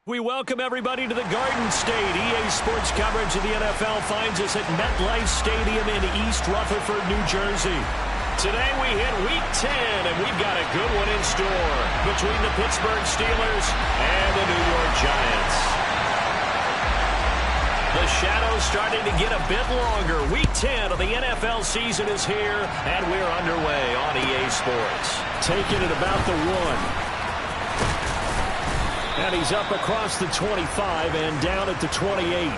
We welcome everybody to the Garden State. EA Sports coverage of the NFL finds us at MetLife Stadium in East Rutherford, New Jersey. Today we hit Week 10, and we've got a good one in store between the Pittsburgh Steelers and the New York Giants. The shadow's starting to get a bit longer. Week 10 of the NFL season is here, and we're underway on EA Sports. Taking it about the 1. And he's up across the 25 and down at the 28.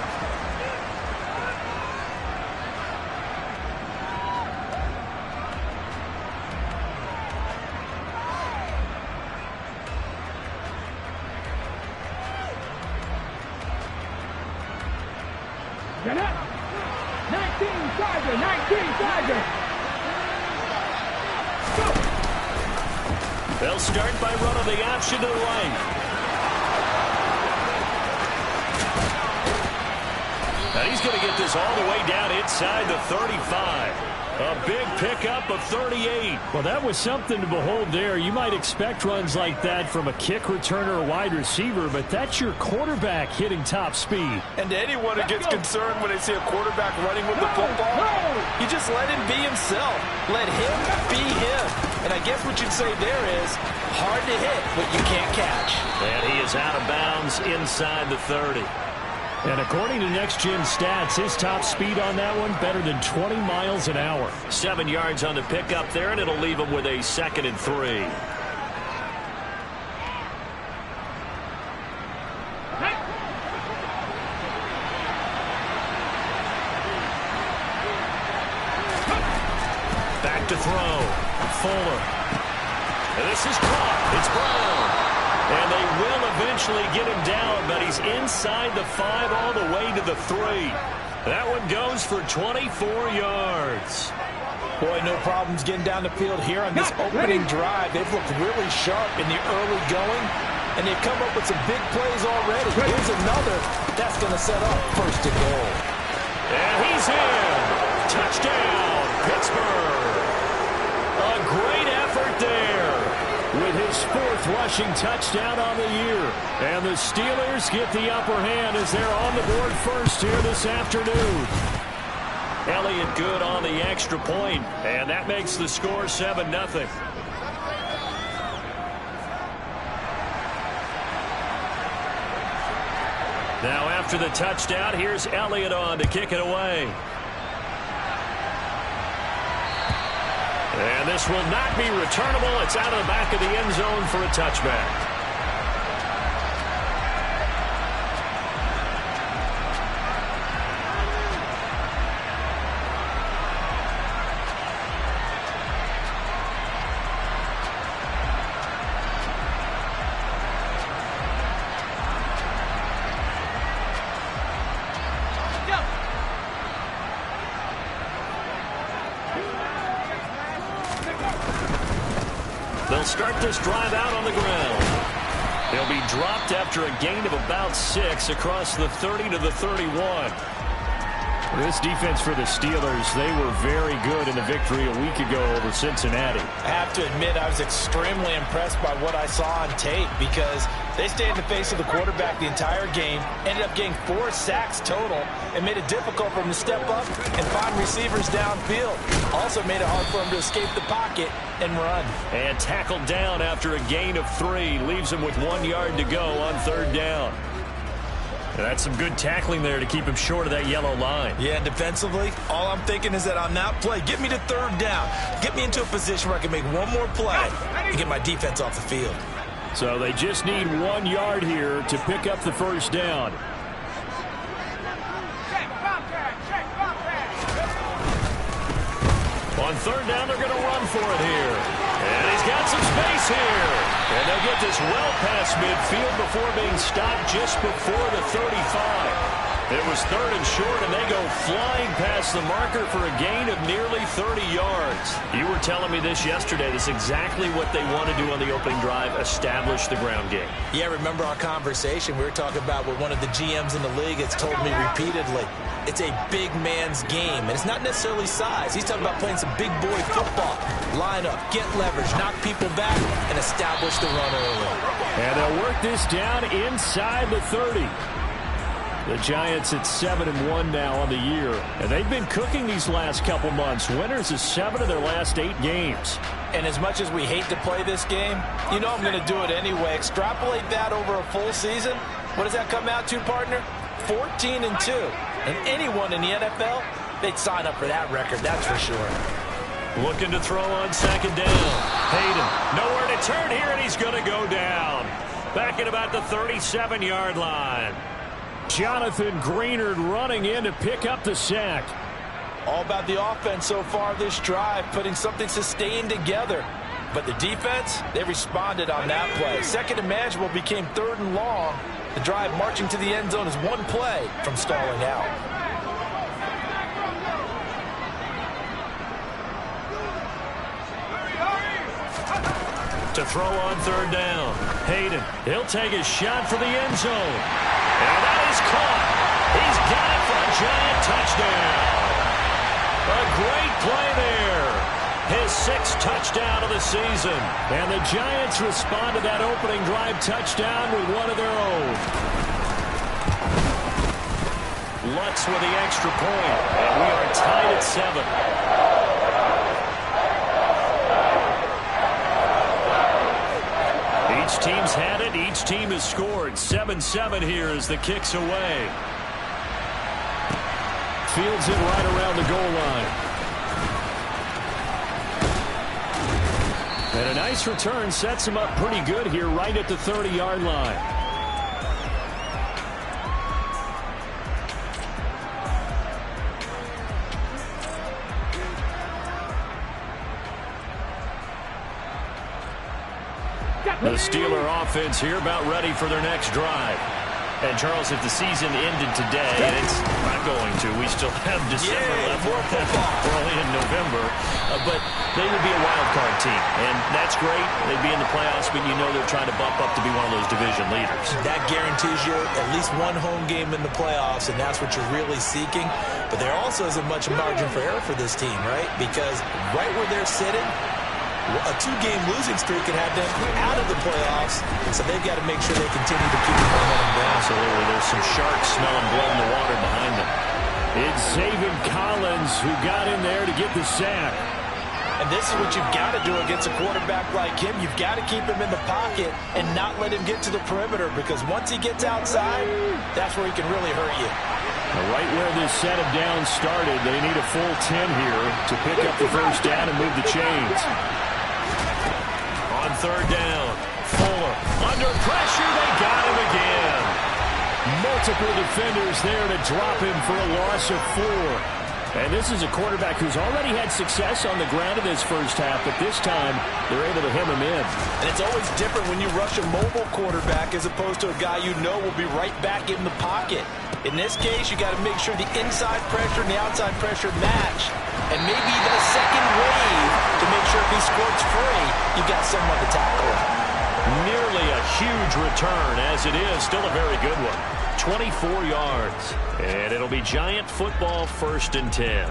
Get up! 19 Charger! 19 Charger! Go! They'll start by running the option to the right. And he's going to get this all the way down inside the 35. A big pickup of 38. Well, that was something to behold there. You might expect runs like that from a kick returner or wide receiver, but that's your quarterback hitting top speed. And to anyone who gets concerned when they see a quarterback running with the football, you just let him be himself. Let him be him. And I guess what you'd say there is hard to hit, but you can't catch. And he is out of bounds inside the 30. And according to Next Gen Stats, his top speed on that one, better than 20 miles an hour. 7 yards on the pickup there, and it'll leave him with a 2nd and 3. Back to throw. Fuller. And this is caught. It's Brown. And they will eventually get him down, but he's inside the 5 all the way to the 3. That one goes for 24 yards. Boy, no problems getting down the field here on this opening drive. They've looked really sharp in the early going, and they've come up with some big plays already. Here's another that's going to set up 1st and goal. And he's in. Touchdown, Pittsburgh. A great effort there, with his 4th rushing touchdown on the year. And the Steelers get the upper hand as they're on the board first here this afternoon. Elliott good on the extra point, and that makes the score 7-0. Now after the touchdown, here's Elliott on to kick it away. And this will not be returnable. It's out of the back of the end zone for a touchback. They'll start this drive out on the ground. They'll be dropped after a gain of about 6 across the 30 to the 31. This defense for the Steelers, they were very good in the victory a week ago over Cincinnati. I have to admit, I was extremely impressed by what I saw on tape because they stayed in the face of the quarterback the entire game, ended up getting 4 sacks total, and made it difficult for him to step up and find receivers downfield. Also made it hard for him to escape the pocket and run. And tackled down after a gain of 3. Leaves him with 1 yard to go on 3rd down. That's some good tackling there to keep him short of that yellow line. Yeah, and defensively, all I'm thinking is that on that play, get me to 3rd down. Get me into a position where I can make one more play and get my defense off the field. So they just need 1 yard here to pick up the 1st down. On 3rd down, they're going to run for it here. And he's got some space here. And they'll get this well past midfield before being stopped just before the 35. It was 3rd and short, and they go flying past the marker for a gain of nearly 30 yards. You were telling me this yesterday. This is exactly what they want to do on the opening drive, establish the ground game. Yeah, remember our conversation? We were talking about what one of the GMs in the league has told me repeatedly. It's a big man's game, and it's not necessarily size. He's talking about playing some big boy football. Line up, get leverage, knock people back, and establish the run early. And they'll work this down inside the 30. The Giants at 7-1 now on the year. And they've been cooking these last couple months. Winners of 7 of their last 8 games. And as much as we hate to play this game, you know I'm going to do it anyway. Extrapolate that over a full season. What does that come out to, partner? 14-2. And anyone in the NFL, they'd sign up for that record, that's for sure. Looking to throw on 2nd down. Hayden, nowhere to turn here, and he's going to go down. Back at about the 37-yard line. Jonathan Greenard running in to pick up the sack. All about the offense so far this drive, putting something sustained together. But the defense, they responded on that play. 2nd and manageable became 3rd and long. The drive marching to the end zone is one play from stalling out. To throw on 3rd down. Hayden, he'll take a shot for the end zone. And that is caught. He's got it for a Giant touchdown. A great play there. His 6th touchdown of the season. And the Giants respond to that opening drive touchdown with one of their own. Lutz with the extra point. And we are tied at 7. Each team's had it. Each team has scored. 7-7 here as the kick's away. Fields it right around the goal line. And a nice return sets him up pretty good here right at the 30-yard line. The Steeler offense here about ready for their next drive. And, Charles, if the season ended today, and it's not going to, we still have December left. We're only in November. But they would be a wild card team. And that's great. They'd be in the playoffs, but you know they're trying to bump up to be one of those division leaders. That guarantees you at least one home game in the playoffs, and that's what you're really seeking. But there also isn't much margin for error for this team, right? Because right where they're sitting, a 2-game losing streak could have them out of the playoffs, so they've got to make sure they continue to keep the momentum down. Absolutely. There's some sharks smelling blood in the water behind them. It's Zaven Collins who got in there to get the sack. And this is what you've got to do against a quarterback like him. You've got to keep him in the pocket and not let him get to the perimeter, because once he gets outside, that's where he can really hurt you. Right where this set of downs started, they need a full 10 here to pick up the first down and move the chains. On 3rd down, Fuller under pressure. They got him again. Multiple defenders there to drop him for a loss of 4. And this is a quarterback who's already had success on the ground in this first half, but this time they're able to hem him in. And it's always different when you rush a mobile quarterback as opposed to a guy you know will be right back in the pocket. In this case, you got to make sure the inside pressure and the outside pressure match. And maybe even a second wave to make sure if he squirts free, you've got someone to tackle him. Nearly a huge return, as it is. Still a very good one. 24 yards. And it'll be Giant football, 1st and 10.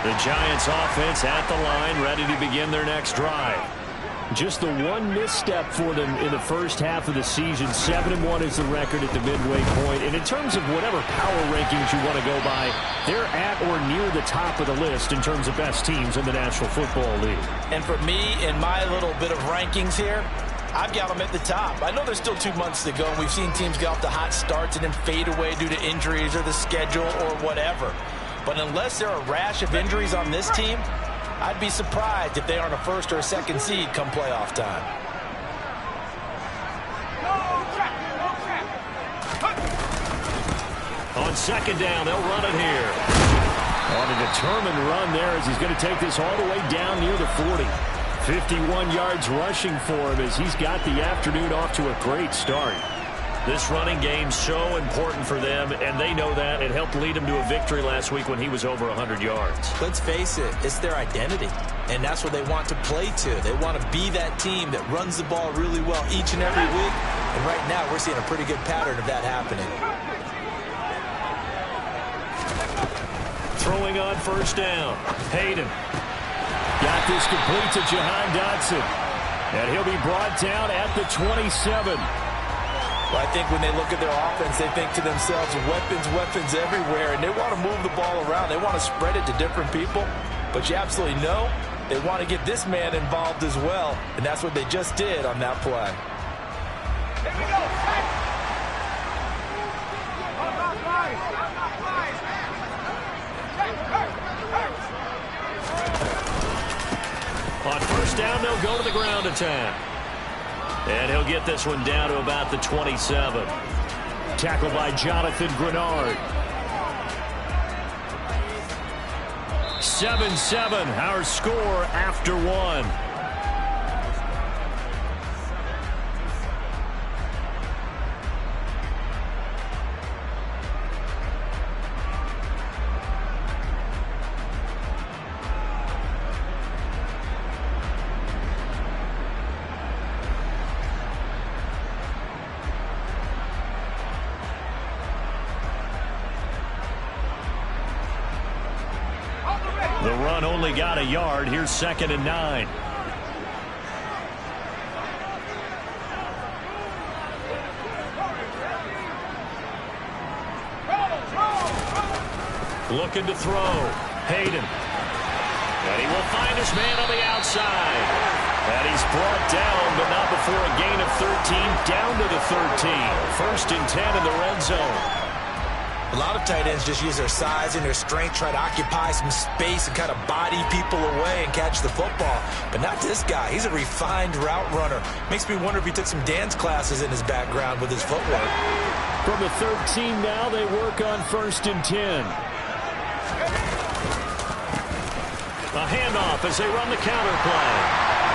The Giants offense at the line, ready to begin their next drive. Just the one misstep for them in the first half of the season. 7-1 is the record at the midway point. And in terms of whatever power rankings you want to go by, they're at or near the top of the list in terms of best teams in the National Football League. And for me, in my little bit of rankings here, I've got them at the top. I know there's still 2 months to go, and we've seen teams get off to hot starts and then fade away due to injuries or the schedule or whatever. But unless there are a rash of injuries on this team, I'd be surprised if they aren't a 1st or a 2nd seed come playoff time. On 2nd down, they'll run it here. On a determined run there as he's going to take this all the way down near the 40. 51 yards rushing for him as he's got the afternoon off to a great start. This running game's so important for them, and they know that. It helped lead him to a victory last week when he was over 100 yards. Let's face it, it's their identity, and that's what they want to play to. They want to be that team that runs the ball really well each and every week, and right now we're seeing a pretty good pattern of that happening. Throwing on first down. Hayden. Got this complete to Jahan Dotson, and he'll be brought down at the 27. Well, I think when they look at their offense, they think to themselves, weapons everywhere, and they want to move the ball around. They want to spread it to different people, but you absolutely know they want to get this man involved as well, and that's what they just did on that play. Here we go. On first down, they'll go to the ground attack. And he'll get this one down to about the 27. Tackled by Jonathan Grenard. 7-7, our score after one. The run only got a yard. Here's 2nd and 9. Looking to throw. Hayden. And he will find his man on the outside. And he's brought down, but not before a gain of 13, down to the 13. 1st and 10 in the red zone. A lot of tight ends just use their size and their strength, try to occupy some space and kind of body people away and catch the football. But not this guy. He's a refined route runner. Makes me wonder if he took some dance classes in his background with his footwork. From the 13 now, they work on 1st and 10. A handoff as they run the counter play.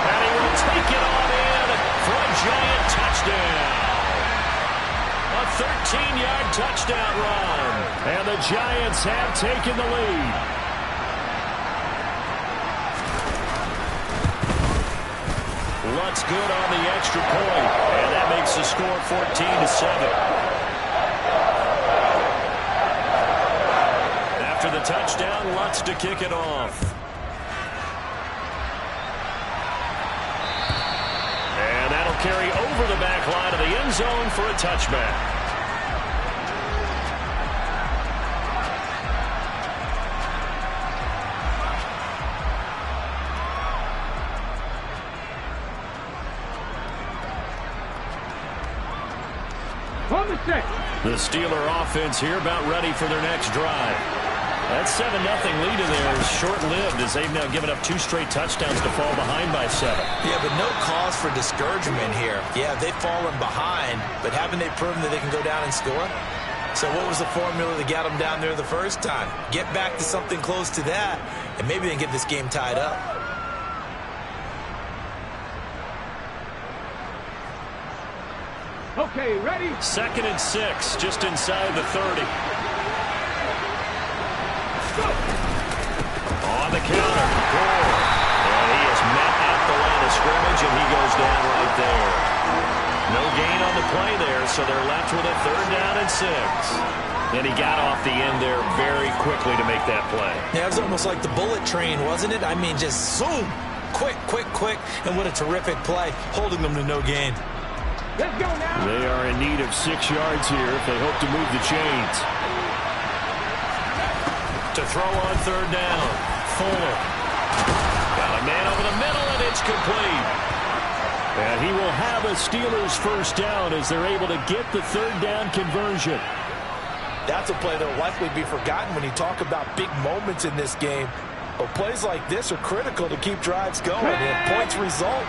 And he will take it on in for a giant touchdown. A 13-yard touchdown run. And the Giants have taken the lead. Lutz good on the extra point. And that makes the score 14-7. After the touchdown, Lutz to kick it off. And that'll carry over the back line of the end zone for a touchback. The Steeler offense here about ready for their next drive. That 7-0 lead in there is short-lived as they've now given up 2 straight touchdowns to fall behind by 7. Yeah, but no cause for discouragement here. Yeah, they've fallen behind, but haven't they proven that they can go down and score? So what was the formula that got them down there the first time? Get back to something close to that, and maybe they can get this game tied up. Okay, ready? 2nd and 6, just inside the 30. On the counter, Gore. And he is met at the line of scrimmage, and he goes down right there. No gain on the play there, so they're left with a 3rd down and 6. And he got off the end there very quickly to make that play. Yeah, it was almost like the bullet train, wasn't it? I mean, just zoom. Quick, and what a terrific play, holding them to no gain. Let's go now. They are in need of 6 yards here if they hope to move the chains. To throw on 3rd down, Fuller. Got a man over the middle, and it's complete. And he will have a Steelers 1st down as they're able to get the 3rd down conversion. That's a play that will likely be forgotten when you talk about big moments in this game. But plays like this are critical to keep drives going. And if points result,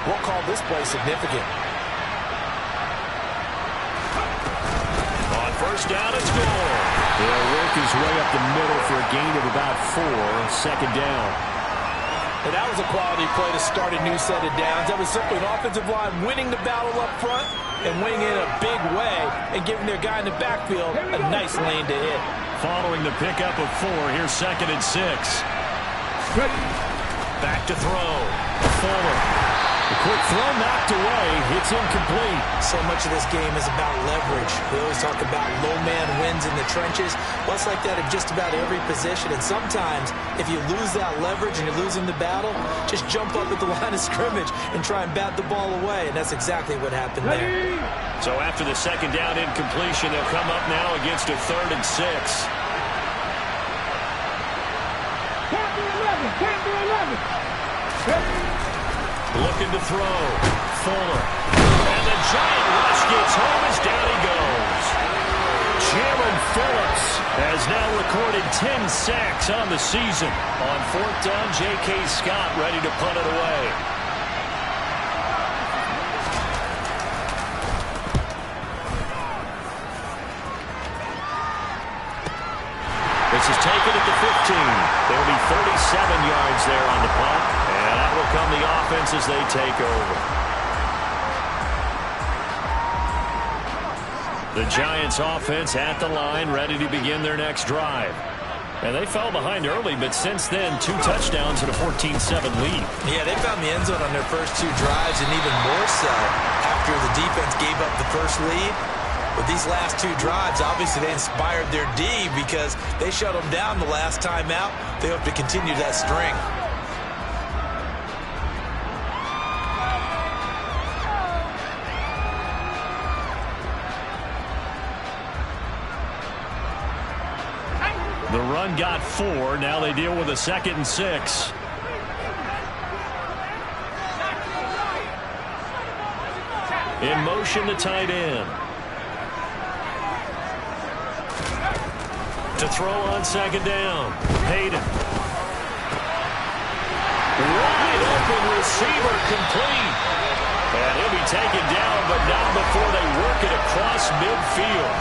we'll call this play significant. first down and score. He'll work his way up the middle for a gain of about 4, second down. And that was a quality play to start a new set of downs. That was simply an offensive line winning the battle up front and winning it in a big way and giving their guy in the backfield a nice lane to hit. Following the pickup of 4, here's 2nd and 6. Back to throw. Fuller. The quick throw knocked away. It's incomplete. So much of this game is about leverage. We always talk about low man wins in the trenches. Well, it's like that in just about every position. And sometimes, if you lose that leverage and you're losing the battle, just jump up at the line of scrimmage and try and bat the ball away. And that's exactly what happened there. So after the second down incompletion, they'll come up now against a 3rd and 6. Looking to throw. Fuller. And the giant rush gets home as down he goes. Jalen Phillips has now recorded 10 sacks on the season. On 4th down, J.K. Scott ready to punt it away. This is taken at the 15. There will be 37 yards there on the punt. And that will come the offense as they take over. The Giants offense at the line, ready to begin their next drive. And they fell behind early, but since then, 2 touchdowns and a 14-7 lead. Yeah, they found the end zone on their first 2 drives, and even more so after the defense gave up the first lead. But these last 2 drives, obviously they inspired their D because they shut them down the last time out. They hope to continue that string. The run got 4. Now they deal with a 2nd and 6. In motion, the tight end. To throw on 2nd down. Hayden. Wide open receiver complete. And he'll be taken down, but not before they work it across midfield.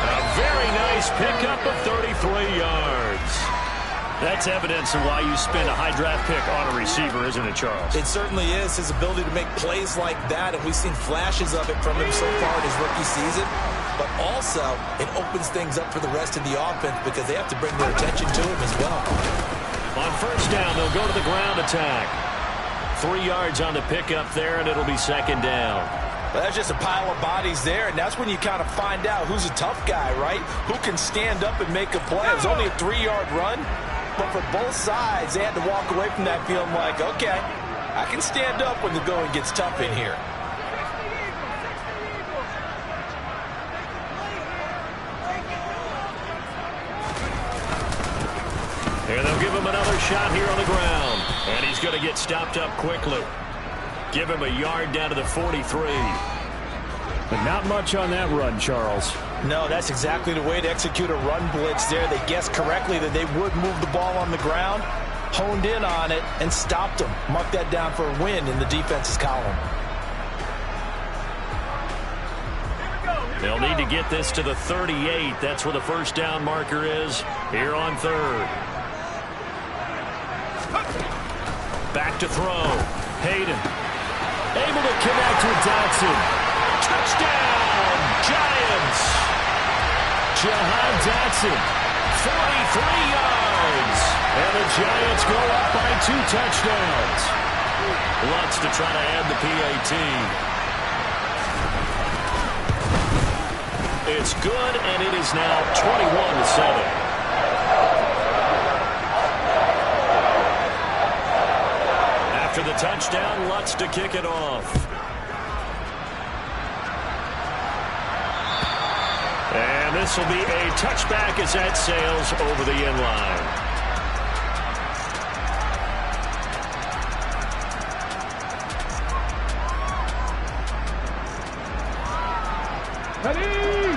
A very nice pickup of 33 yards. That's evidence of why you spend a high draft pick on a receiver, isn't it, Charles? It certainly is. His ability to make plays like that, and we've seen flashes of it from him so far in his rookie season. But also, it opens things up for the rest of the offense because they have to bring their attention to him as well. On first down, they'll go to the ground attack. 3 yards on the pickup there, and it'll be 2nd down. Well, that's just a pile of bodies there, and that's when you kind of find out who's a tough guy, right? Who can stand up and make a play. It was only a 3-yard run, but for both sides, they had to walk away from that feeling like, okay, I can stand up when the going gets tough in here. And they'll give him another shot here on the ground, and he's going to get stopped up quickly. Give him a yard down to the 43. But not much on that run, Charles. No, that's exactly the way to execute a run blitz there. They guessed correctly that they would move the ball on the ground, honed in on it, and stopped them. Mark that down for a win in the defense's column. They'll need to get this to the 38. That's where the first down marker is here on 3rd. Back to throw. Hayden. Able to connect with Dotson. Touchdown, Giants. Jahan Dotson. 43 yards. And the Giants go up by 2 touchdowns. Lutz to try to add the PAT. It's good, and it is now 21-7. After the touchdown, Lutz to kick it off. And this will be a touchback as that sails over the end line.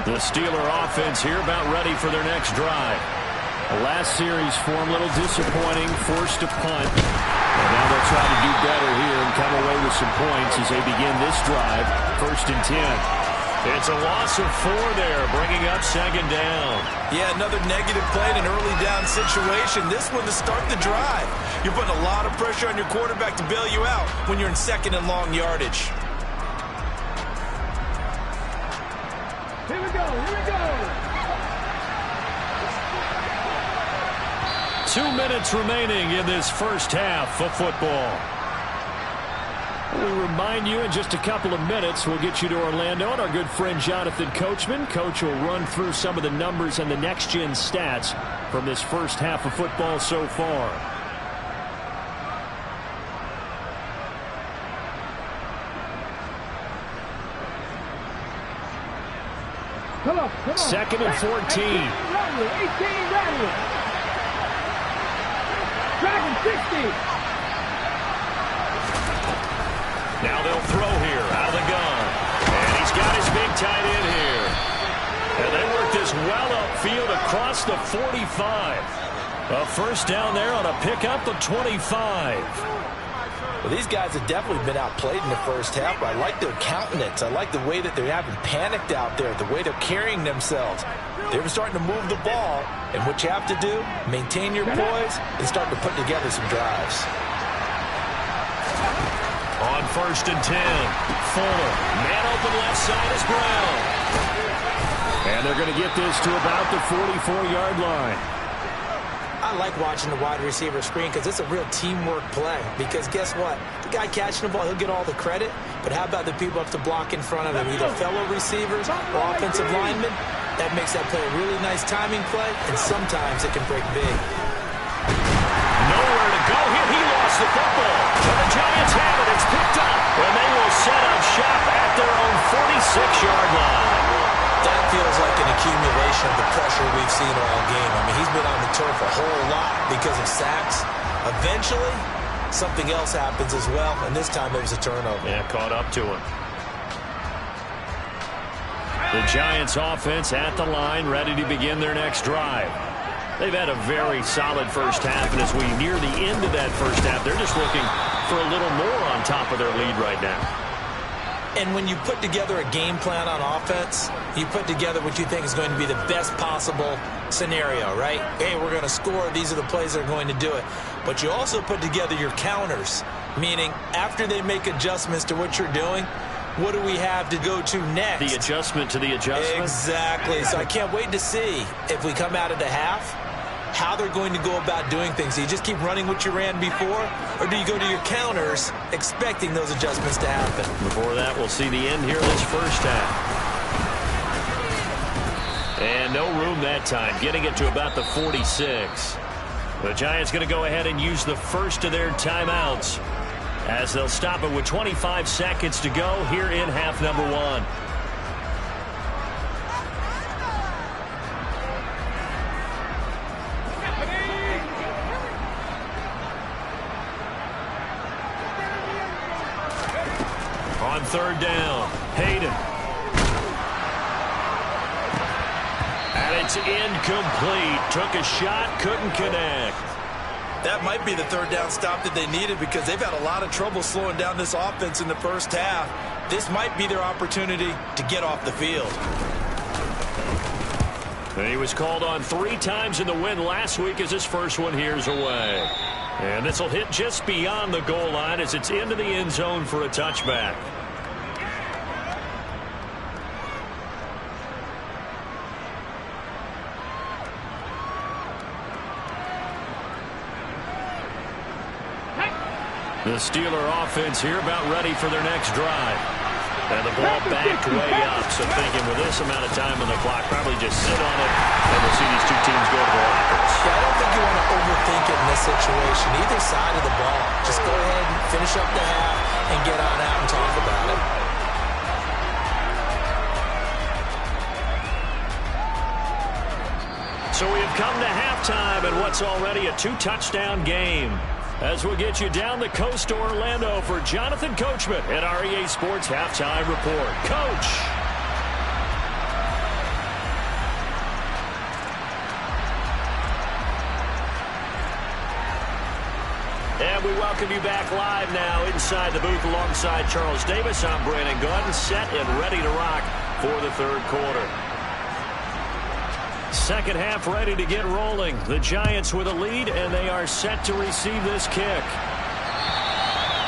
The Steeler offense here about ready for their next drive. The last series for them, a little disappointing, forced to punt. And now they'll try to do better here and come away with some points as they begin this drive, 1st and 10. It's a loss of 4 there, bringing up second down. Yeah, another negative play in an early down situation. This one to start the drive. You're putting a lot of pressure on your quarterback to bail you out when you're in second and long yardage. Here we go, here we go. 2 minutes remaining in this first half of football. We remind you in just a couple of minutes we'll get you to Orlando and our good friend Jonathan Coachman. Coach will run through some of the numbers and the next-gen stats from this first half of football so far. Come on. Second and 14. 18 rattle. Dragon 60. Now they'll throw here out of the gun. And he's got his big tight end here. And they work this well upfield across the 45. A first down there on a pickup of 25. Well, these guys have definitely been outplayed in the first half, but I like their countenance. I like the way that they haven't panicked out there, the way they're carrying themselves. They're starting to move the ball, and what you have to do, maintain your poise and start to put together some drives. On first and 10, Fuller. Man open left side is Brown. And they're going to get this to about the 44-yard line. I like watching the wide receiver screen because it's a real teamwork play. Because guess what? The guy catching the ball, he'll get all the credit. But how about the people up to block in front of him? Either fellow receivers or offensive linemen. That makes that play a really nice timing play, and sometimes it can break big. Nowhere to go here. He lost the football. And the Giants have it. It's picked up. And they will set up shop at their own 46-yard line. That feels like an accumulation of the pressure we've seen all game. I mean, he's been on the turf a whole lot because of sacks. Eventually, something else happens as well, and this time it was a turnover. Yeah, caught up to him. The Giants offense at the line, ready to begin their next drive. They've had a very solid first half, and as we near the end of that first half, they're just looking for a little more on top of their lead right now. And when you put together a game plan on offense, you put together what you think is going to be the best possible scenario, right? Hey, we're going to score. These are the plays that are going to do it. But you also put together your counters, meaning after they make adjustments to what you're doing, what do we have to go to next? The adjustment to the adjustment? Exactly. So I can't wait to see if we come out of the half, how they're going to go about doing things. Do you just keep running what you ran before, or do you go to your counters expecting those adjustments to happen? Before that, we'll see the end here of this first half. And no room that time, getting it to about the 46. The Giants going to go ahead and use the first of their timeouts as they'll stop it with 25 seconds to go here in half number 1. On third down, Hayden. And it's incomplete. Took a shot, couldn't connect. That might be the third down stop that they needed because they've had a lot of trouble slowing down this offense in the first half. This might be their opportunity to get off the field. And he was called on 3 times in the win last week as his first one here's away. And this will hit just beyond the goal line as it's into the end zone for a touchback. The Steeler offense here about ready for their next drive. And the ball backed way up, so thinking with this amount of time on the clock, probably just sit on it, and we'll see these two teams go to the lockers. Yeah, I don't think you want to overthink it in this situation, either side of the ball. Just go ahead and finish up the half and get on out and talk about it. So we have come to halftime in what's already a 2-touchdown game. As we get you down the coast to Orlando for Jonathan Coachman at REA Sports Halftime Report. Coach. And we welcome you back live now inside the booth alongside Charles Davis. I'm Brandon Gunn, set and ready to rock for the third quarter. Second half ready to get rolling. The Giants with a lead, and they are set to receive this kick.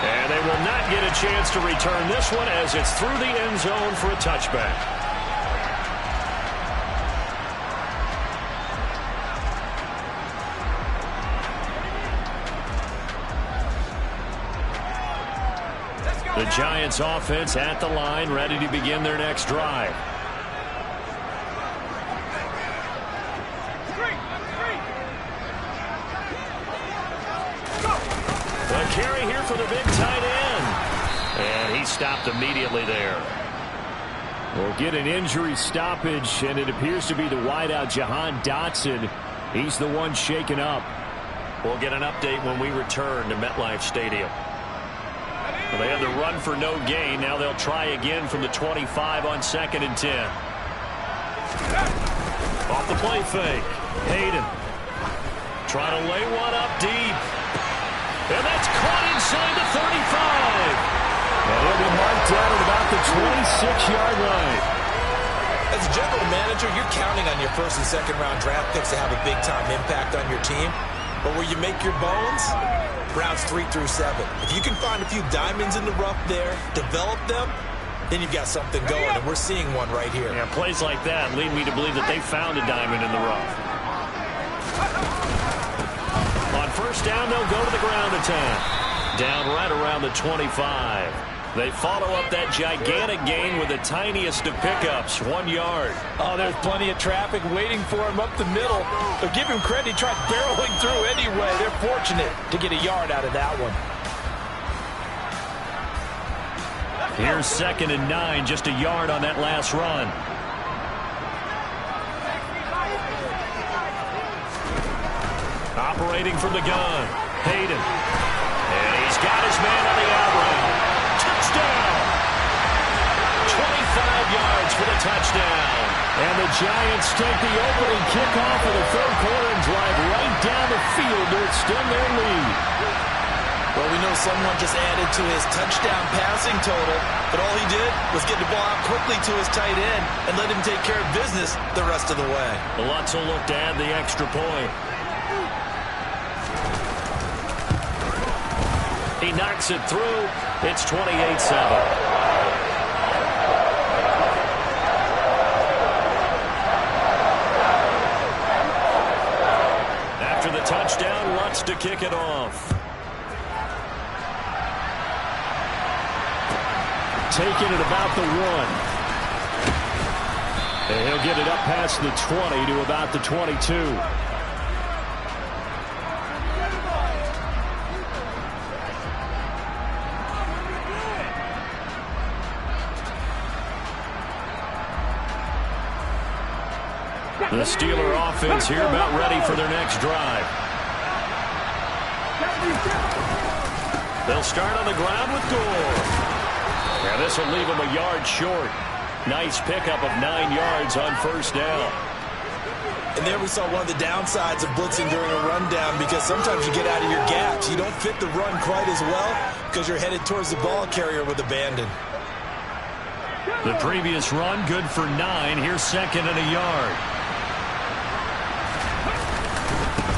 And they will not get a chance to return this one as it's through the end zone for a touchback. The Giants offense at the line, ready to begin their next drive. The carry here for the big tight end. And he stopped immediately there. We'll get an injury stoppage, and it appears to be the wideout, Jahan Dotson. He's the one shaken up. We'll get an update when we return to MetLife Stadium. Well, they had the run for no gain. Now they'll try again from the 25 on 2nd and 10. Off the play fake. Hayden trying to lay one up deep. And that's caught inside the 35. And he'll be marked down at about the 26-yard line. As a general manager, you're counting on your first and second round draft picks to have a big-time impact on your team. But where you make your bones, rounds 3 through 7. If you can find a few diamonds in the rough there, develop them, then you've got something going, and we're seeing one right here. Yeah, plays like that lead me to believe that they found a diamond in the rough. On first down, they'll go to the ground attack. Down right around the 25. They follow up that gigantic gain with the tiniest of pickups, 1 yard. Oh, there's plenty of traffic waiting for him up the middle. But give him credit, he tried barreling through anyway. They're fortunate to get a yard out of that one. Here's 2nd and 9, just a yard on that last run. Operating from the gun, Hayden. And he's got his man on the out route. Touchdown! 25 yards for the touchdown. And the Giants take the opening kickoff of the third quarter and drive right down the field to extend their lead. Well, we know someone just added to his touchdown passing total, but all he did was get the ball out quickly to his tight end and let him take care of business the rest of the way. Lots of look to add the extra point. He knocks it through. It's 28-7. The touchdown, Lutz to kick it off. Taking it about the 1. And he'll get it up past the 20 to about the 22. The Steeler offense here about ready for their next drive. They'll start on the ground with Gore. Now this will leave them a yard short. Nice pickup of 9 yards on first down. And there we saw one of the downsides of blitzing during a rundown, because sometimes you get out of your gaps. You don't fit the run quite as well because you're headed towards the ball carrier with abandon. The previous run good for 9. Here's 2nd and a yard.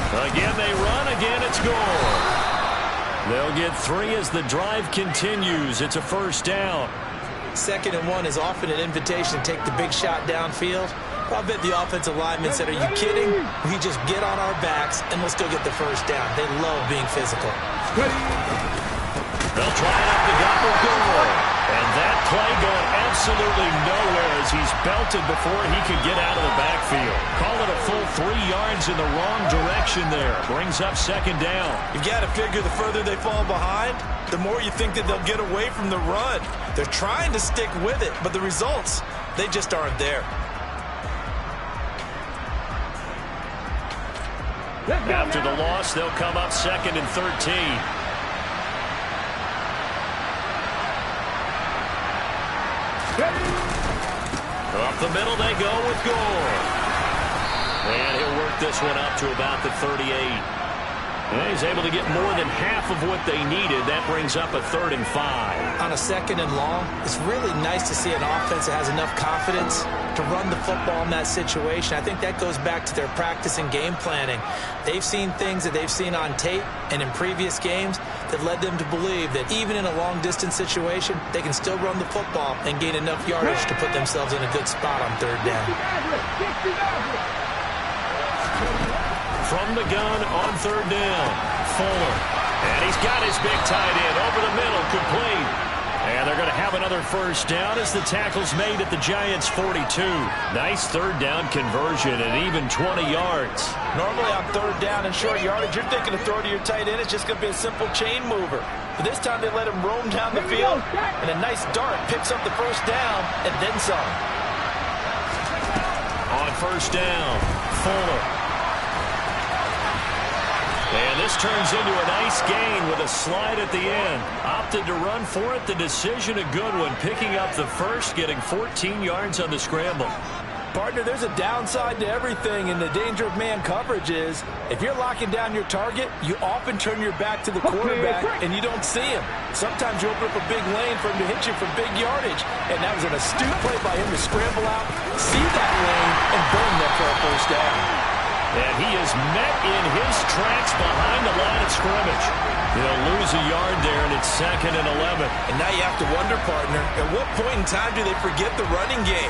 Again they run, again it's Gore. They'll get 3 as the drive continues. It's a first down. 2nd and 1 is often an invitation to take the big shot downfield. I bet the offensive linemen said, are you kidding? We just get on our backs and we'll still get the first down. They love being physical. They'll try it up the gut with Gore. And that play going absolutely nowhere as he's belted before he could get out of the backfield. Call it a full 3 yards in the wrong direction there. Brings up 2nd down. You've got to figure the further they fall behind, the more you think that they'll get away from the run. They're trying to stick with it, but the results, they just aren't there. After the loss, they'll come up 2nd and 13. Up the middle they go with Gore. And he'll work this one up to about the 38. And he's able to get more than half of what they needed. That brings up a 3rd and 5. On a 2nd and long, it's really nice to see an offense that has enough confidence to run the football in that situation. I think that goes back to their practice and game planning. They've seen things that they've seen on tape and in previous games that led them to believe that even in a long-distance situation, they can still run the football and gain enough yardage to put themselves in a good spot on 3rd down. From the gun on 3rd down, Fuller. And he's got his big tight end over the middle, complete. And they're going to have another 1st down as the tackle's made at the Giants' 42. Nice 3rd down conversion at even 20 yards. Normally on 3rd down and short yardage, you're thinking of throw to your tight end. It's just going to be a simple chain mover. But this time they let him roam down the field, and a nice dart picks up the 1st down and then some. On 1st down, Fuller. And this turns into a nice gain with a slide at the end. Opted to run for it. The decision a good one. Picking up the 1st, getting 14 yards on the scramble. Partner, there's a downside to everything, and the danger of man coverage is if you're locking down your target, you often turn your back to the quarterback and you don't see him. Sometimes you open up a big lane for him to hit you for big yardage, and that was an astute play by him to scramble out, see that lane, and burn that for a 1st down. And he is met in his tracks behind the line of scrimmage. He'll lose a yard there, and it's 2nd and 11. And now you have to wonder, partner, at what point in time do they forget the running game?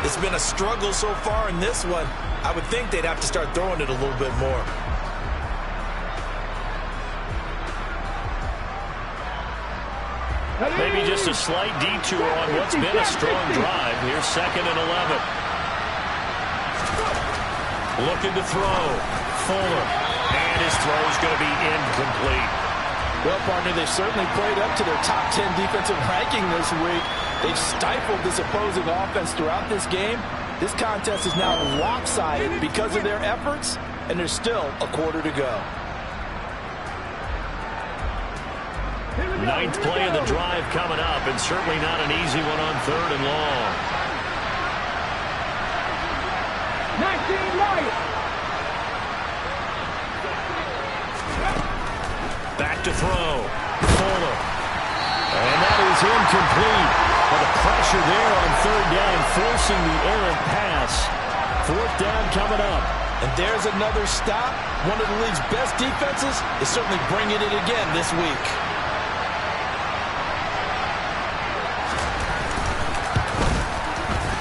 It's been a struggle so far in this one. I would think they'd have to start throwing it a little bit more. Maybe just a slight detour on what's been a strong drive. Here's 2nd and 11. Looking to throw. Fuller. And his throw's going to be incomplete. Well, partner, they've certainly played up to their top 10 defensive ranking this week. They've stifled this opposing offense throughout this game. This contest is now lopsided because of their efforts, and there's still a quarter to go. 9th play of the drive coming up, and certainly not an easy one on 3rd and long. 19 Lions. Back to throw. Fuller. And that is incomplete. But the pressure there on 3rd down, forcing the errant pass. 4th down coming up. And there's another stop. One of the league's best defenses is certainly bringing it again this week.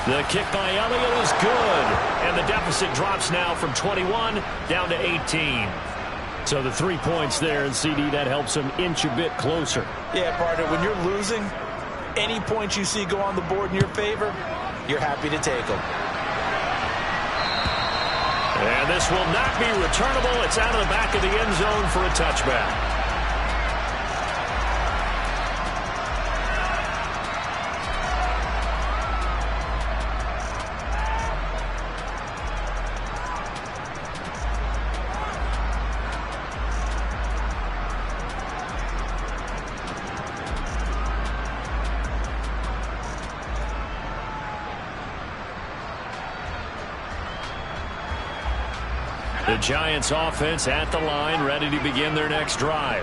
The kick by Elliott is good. And the deficit drops now from 21 down to 18. So the 3 points there, and CD, that helps them inch a bit closer. Yeah, partner, when you're losing, any points you see go on the board in your favor, you're happy to take them. And this will not be returnable. It's out of the back of the end zone for a touchback. The Giants offense at the line, ready to begin their next drive.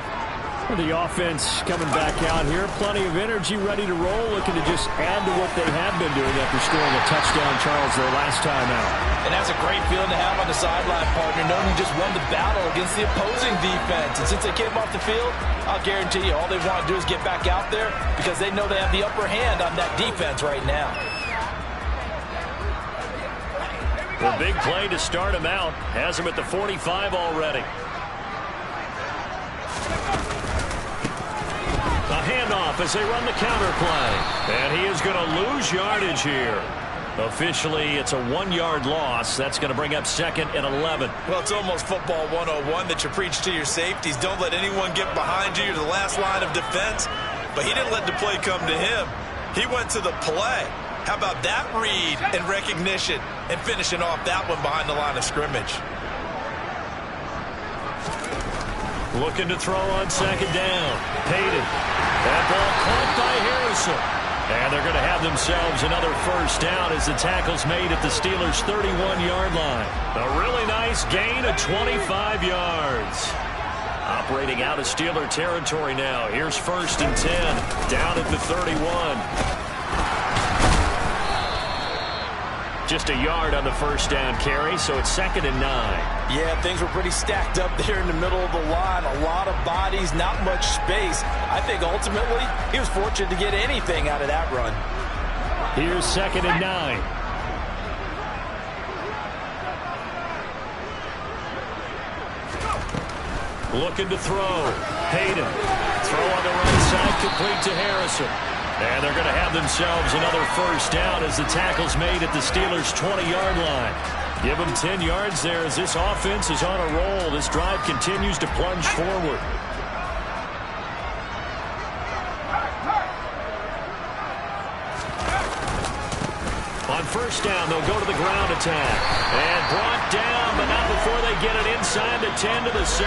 The offense coming back out here, plenty of energy, ready to roll, looking to just add to what they have been doing after scoring a touchdown, Charles, their last time out. And that's a great feeling to have on the sideline, partner, knowing you just won the battle against the opposing defense. And since they came off the field, I'll guarantee you all they want to do is get back out there because they know they have the upper hand on that defense right now. The big play to start him out. Has him at the 45 already. A handoff as they run the counter play. And he is going to lose yardage here. Officially, it's a 1-yard loss. That's going to bring up 2nd and 11. Well, it's almost football 101 that you preach to your safeties. Don't let anyone get behind you. You're the last line of defense. But he didn't let the play come to him. He went to the play. How about that read and recognition and finishing off that one behind the line of scrimmage? Looking to throw on 2nd down. Payton. That ball caught by Harrison. And they're going to have themselves another 1st down as the tackle's made at the Steelers' 31-yard line. A really nice gain of 25 yards. Operating out of Steeler territory now. Here's 1st and 10. Down at the 31. Just a yard on the first down carry, so it's 2nd and 9. Yeah, things were pretty stacked up there in the middle of the line. A lot of bodies, not much space. I think ultimately he was fortunate to get anything out of that run. Here's 2nd and 9. Looking to throw. Hayden. Throw on the right side, complete to Harrison. And they're going to have themselves another first down as the tackle's made at the Steelers' 20-yard line. Give them 10 yards there as this offense is on a roll. This drive continues to plunge forward. On first down, they'll go to the ground attack. And brought down, but not before they get it inside the 10 to the 7.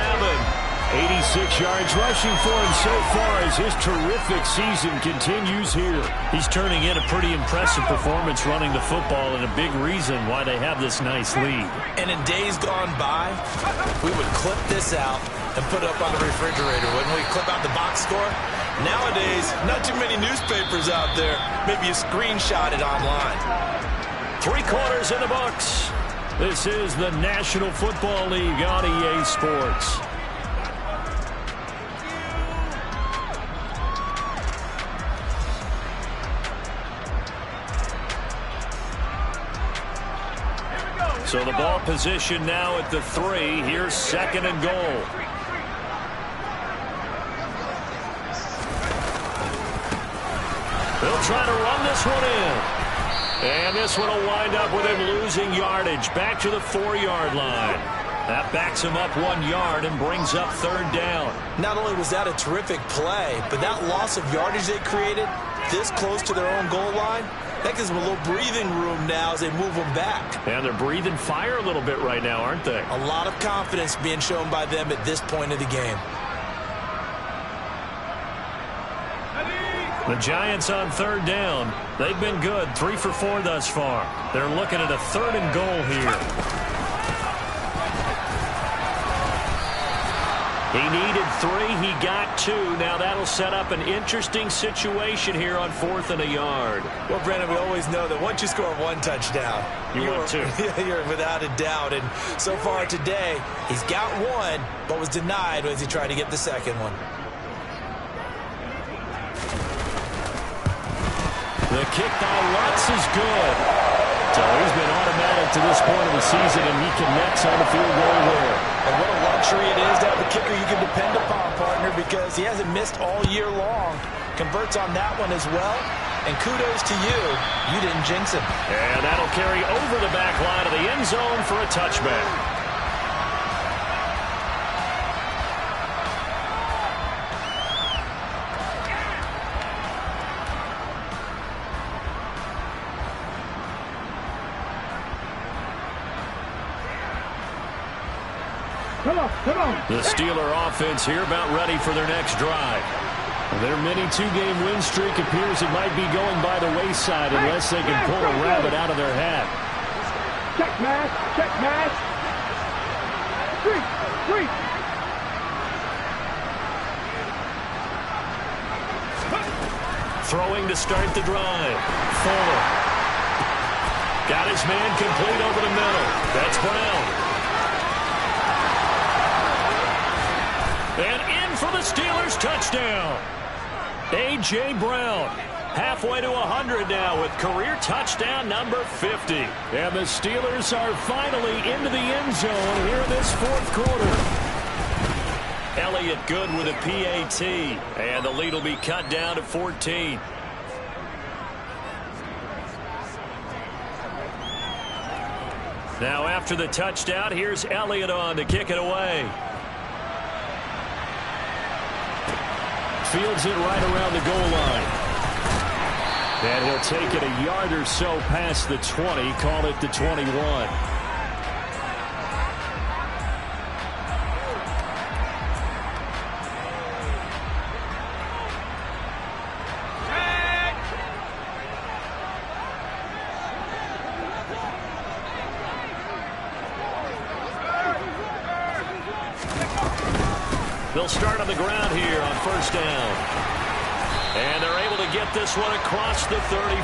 86 yards rushing for him so far as his terrific season continues here. He's turning in a pretty impressive performance running the football and a big reason why they have this nice lead. And in days gone by, we would clip this out and put it up on the refrigerator. Wouldn't we clip out the box score? Nowadays, not too many newspapers out there. Maybe you screenshot it online. 3 quarters in the books. This is the National Football League on EA Sports. So the ball position now at the 3. Here's 2nd and goal. They'll try to run this one in. And this one will wind up with him losing yardage back to the 4-yard line. That backs him up 1 yard and brings up 3rd down. Not only was that a terrific play, but that loss of yardage they created this close to their own goal line, that gives them a little breathing room now as they move them back. And they're breathing fire a little bit right now, aren't they? A lot of confidence being shown by them at this point of the game. The Giants on 3rd down. They've been good, 3 for 4 thus far. They're looking at a 3rd and goal here. He needed 3. He got 2. Now that'll set up an interesting situation here on 4th and a yard. Well, Brandon, we always know that once you score 1 touchdown, you want 2. You're without a doubt. And so far today, he's got 1, but was denied as he tried to get the 2nd one. The kick by Lutz is good. So he's been automatic to this point of the season, and he connects on the field goal there. And what a luxury it is to have a kicker you can depend upon, partner, because he hasn't missed all year long. Converts on that one as well. And kudos to you. You didn't jinx him. And that'll carry over the back line of the end zone for a touchback. The Steeler offense here about ready for their next drive. Their mini 2-game win streak appears it might be going by the wayside unless they can pull a rabbit out of their hat. Check match, check match. 3. Throwing to start the drive. Fuller. Got his man complete over the middle. That's Brown. And in for the Steelers touchdown. A.J. Brown halfway to 100 now with career touchdown number 50. And the Steelers are finally into the end zone here in this 4th quarter. Elliott good with a PAT. And the lead will be cut down to 14. Now after the touchdown, here's Elliott on to kick it away. Fields it right around the goal line. And he'll take it a yard or so past the 20, call it the 21. They'll start on the ground here on first down. And they're able to get this one across the 35.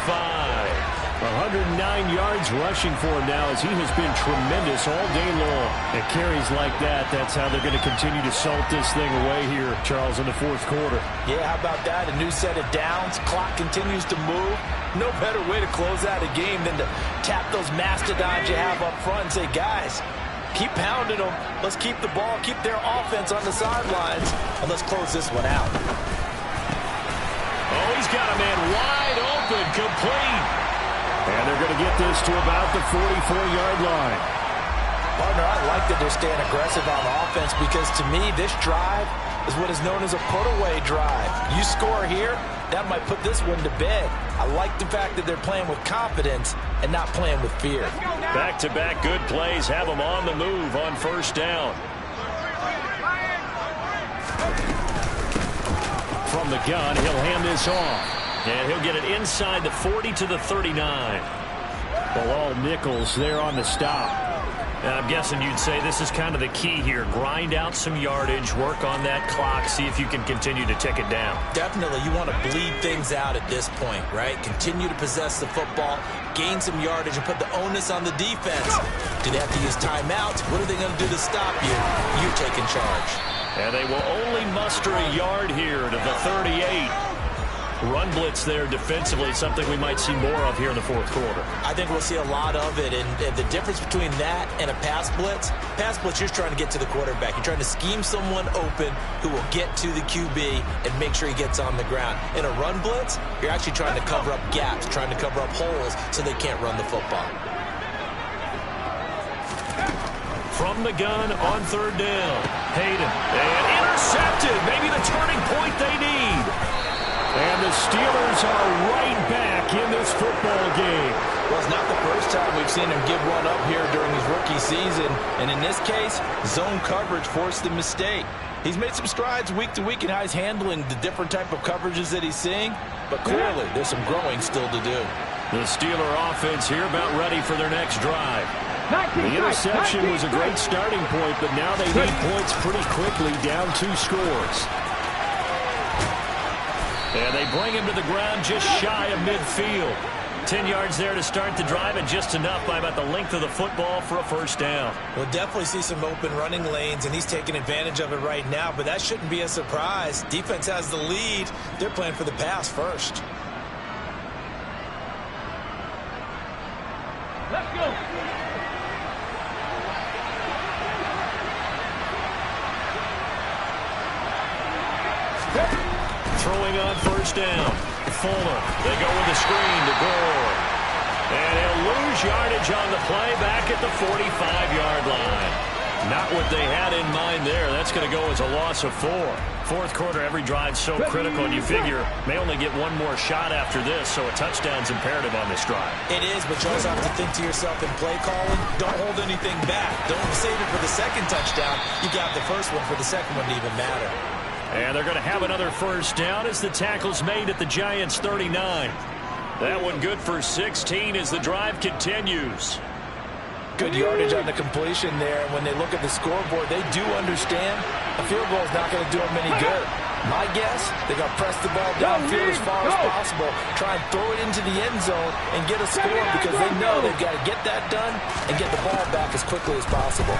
109 yards rushing for him now as he has been tremendous all day long. At carries like that, that's how they're going to continue to salt this thing away here, Charles, in the fourth quarter. Yeah, how about that? A new set of downs. Clock continues to move. No better way to close out a game than to tap those mastodons you have up front and say, guys, keep pounding them. Let's keep the ball, keep their offense on the sidelines, and let's close this one out. Oh, he's got a man wide open, complete. And they're going to get this to about the 44-yard line. Partner, I like that they're staying aggressive on offense because, to me, this drive is what is known as a put-away drive. You score here, that might put this one to bed. I like the fact that they're playing with confidence and not playing with fear. Back-to-back good plays have them on the move on first down. From the gun, he'll hand this off. And he'll get it inside the 40 to the 39. Well, all nickels there on the stop. And I'm guessing you'd say this is kind of the key here. Grind out some yardage, work on that clock, see if you can continue to tick it down. Definitely, you want to bleed things out at this point, right? Continue to possess the football, gain some yardage, and put the onus on the defense. Do they have to use timeouts? What are they going to do to stop you? You're taking charge. And they will only muster a yard here to the 38. Run blitz there defensively, something we might see more of here in the fourth quarter. I think we'll see a lot of it, and the difference between that and a pass blitz, you're trying to get to the quarterback. You're trying to scheme someone open who will get to the QB and make sure he gets on the ground. In a run blitz, you're actually trying to cover up gaps, trying to cover up holes so they can't run the football. From the gun on third down, Hayden, and intercepted, maybe the turning point they need. And the Steelers are right back in this football game. Well, it's not the first time we've seen him give one up here during his rookie season. And in this case, zone coverage forced the mistake. He's made some strides week to week in how he's handling the different type of coverages that he's seeing. But clearly, there's some growing still to do. The Steeler offense here about ready for their next drive. The interception was a great starting point, but now they need points pretty quickly, down 2 scores. And they bring him to the ground just shy of midfield. 10 yards there to start the drive, and just enough by about the length of the football for a first down. We'll definitely see some open running lanes, and he's taking advantage of it right now, but that shouldn't be a surprise. Defense has the lead. They're playing for the pass first. Let's go. Throwing on first down. Fuller. They go with the screen to Gore. And he'll lose yardage on the play back at the 45-yard line. Not what they had in mind there. That's going to go as a loss of 4. Fourth quarter, every drive's so critical, and you figure may only get one more shot after this, so a touchdown's imperative on this drive. It is, but you also have to think to yourself in play calling, don't hold anything back. Don't save it for the second touchdown. You got the first one for the second one to even matter. And they're going to have another first down as the tackle's made at the Giants' 39. That one good for 16 as the drive continues. Good yardage on the completion there. When they look at the scoreboard, they do understand a field goal is not going to do them any good. My guess, they got to press the ball downfield as far as possible, try and throw it into the end zone and get a score because they know they've got to get that done and get the ball back as quickly as possible.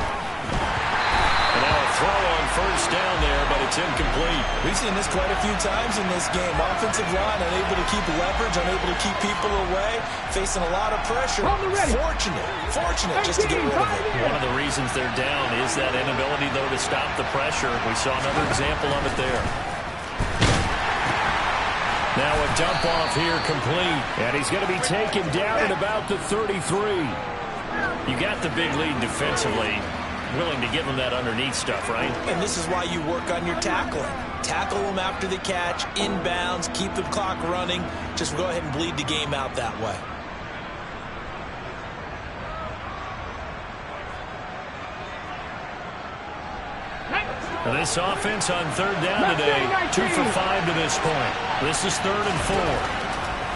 And now a throw on first down there, but it's incomplete. We've seen this quite a few times in this game. Offensive line unable to keep leverage, unable to keep people away, facing a lot of pressure. Fortunate just to get rid of it. One of the reasons they're down is that inability, though, to stop the pressure. We saw another example of it there. Now a dump off here complete. And he's going to be taken down at about the 33. You got the big lead defensively. Willing to give them that underneath stuff, right? And this is why you work on your tackling. Tackle them after the catch, inbounds, keep the clock running. Just go ahead and bleed the game out that way. This offense on third down today, 2 for 5 to this point. This is 3rd and 4.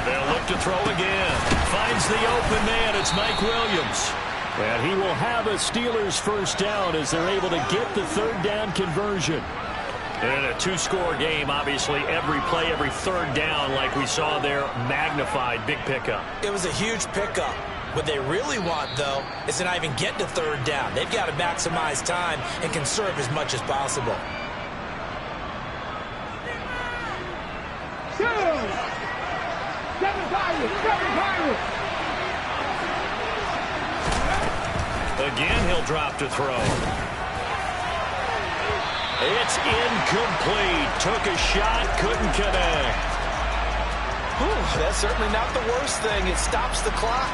They'll look to throw again. Finds the open man. It's Mike Williams. And he will have a Steelers first down as they're able to get the third down conversion. And in a two-score game, obviously, every play, every third down, like we saw there, magnified, big pickup. It was a huge pickup. What they really want, though, is to not even get to third down. They've got to maximize time and conserve as much as possible. Again, he'll drop to throw. It's incomplete. Took a shot, couldn't connect. Whew, that's certainly not the worst thing. It stops the clock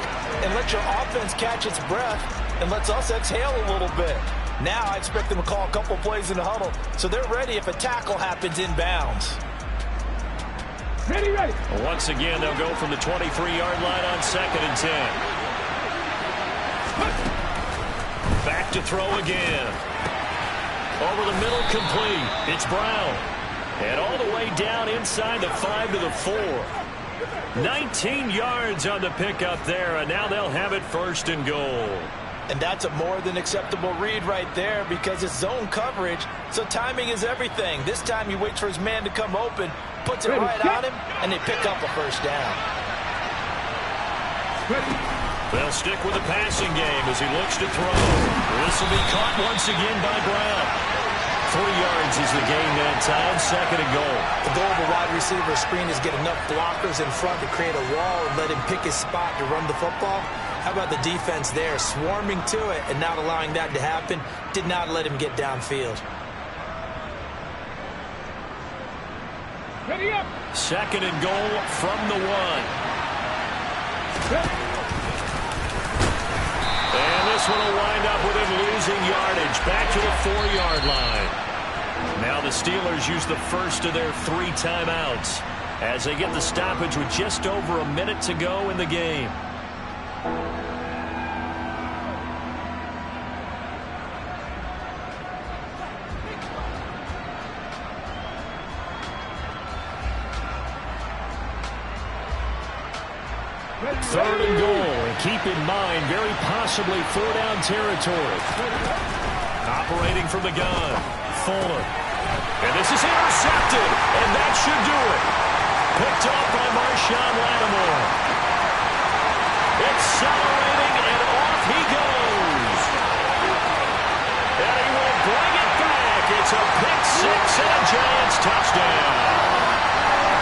and lets your offense catch its breath and lets us exhale a little bit. Now I expect them to call a couple plays in the huddle so they're ready if a tackle happens inbounds. Ready, ready. Once again, they'll go from the 23-yard line on 2nd and 10. Back to throw again. Over the middle, complete. It's Brown. And all the way down inside the 5 to the 4. 19 yards on the pickup there, and now they'll have it 1st and goal. And that's a more than acceptable read right there because it's zone coverage, so timing is everything. This time he waits for his man to come open, puts it right on him, and they pick up a 1st down. They'll stick with the passing game as he looks to throw. This will be caught once again by Brown. 3 yards is the gain that time, 2nd and goal. The goal of a wide receiver screen is get enough blockers in front to create a wall and let him pick his spot to run the football. How about the defense there, swarming to it and not allowing that to happen? Did not let him get downfield. Ready up. 2nd and goal from the 1. And this one will wind up with him losing yardage back to the 4-yard line. Now the Steelers use the first of their 3 timeouts as they get the stoppage with just over a minute to go in the game. Third and goal, and keep in mind, very possibly 4-down territory. Operating from the gun, Fuller. And this is intercepted, and that should do it. Picked off by Marshawn Lattimore. Accelerating, and off he goes. And he will bring it back. It's a pick 6 and a Giants touchdown.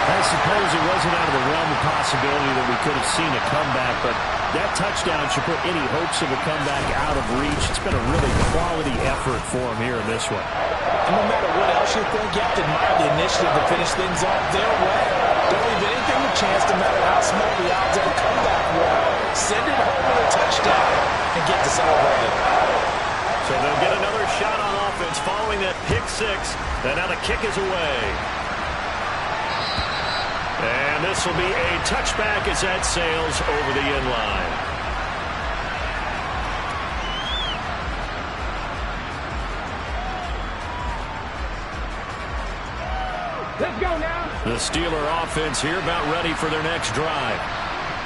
I suppose it wasn't out of the realm of possibility that we could have seen a comeback, but that touchdown should put any hopes of a comeback out of reach. It's been a really quality effort for him here in this one. And no matter what else you think, you have to admire the initiative to finish things off their way. Don't leave anything to chance, no matter how small the odds of a comeback were. Send it home with a touchdown and get to celebrating. So they'll get another shot on offense following that pick 6, and now the kick is away. And this will be a touchback as that sails over the end line. Let's go now. The Steeler offense here about ready for their next drive.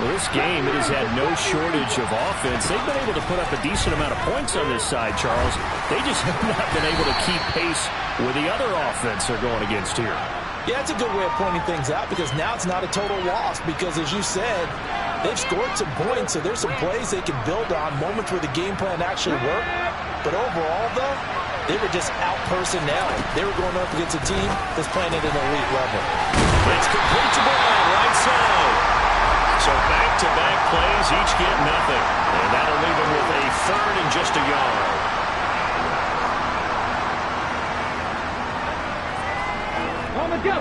Well, this game, it has had no shortage of offense. They've been able to put up a decent amount of points on this side, Charles. They just have not been able to keep pace with the other offense they're going against here. Yeah, it's a good way of pointing things out because now it's not a total loss because, as you said, they've scored some points, so there's some plays they can build on, moments where the game plan actually worked. But overall, though, they were just out-personnel. They were going up against a team that's playing at an elite level. It's complete to Brown, right side. So back-to-back plays, each get nothing. And that'll leave them with a 3rd and just a yard. On the go.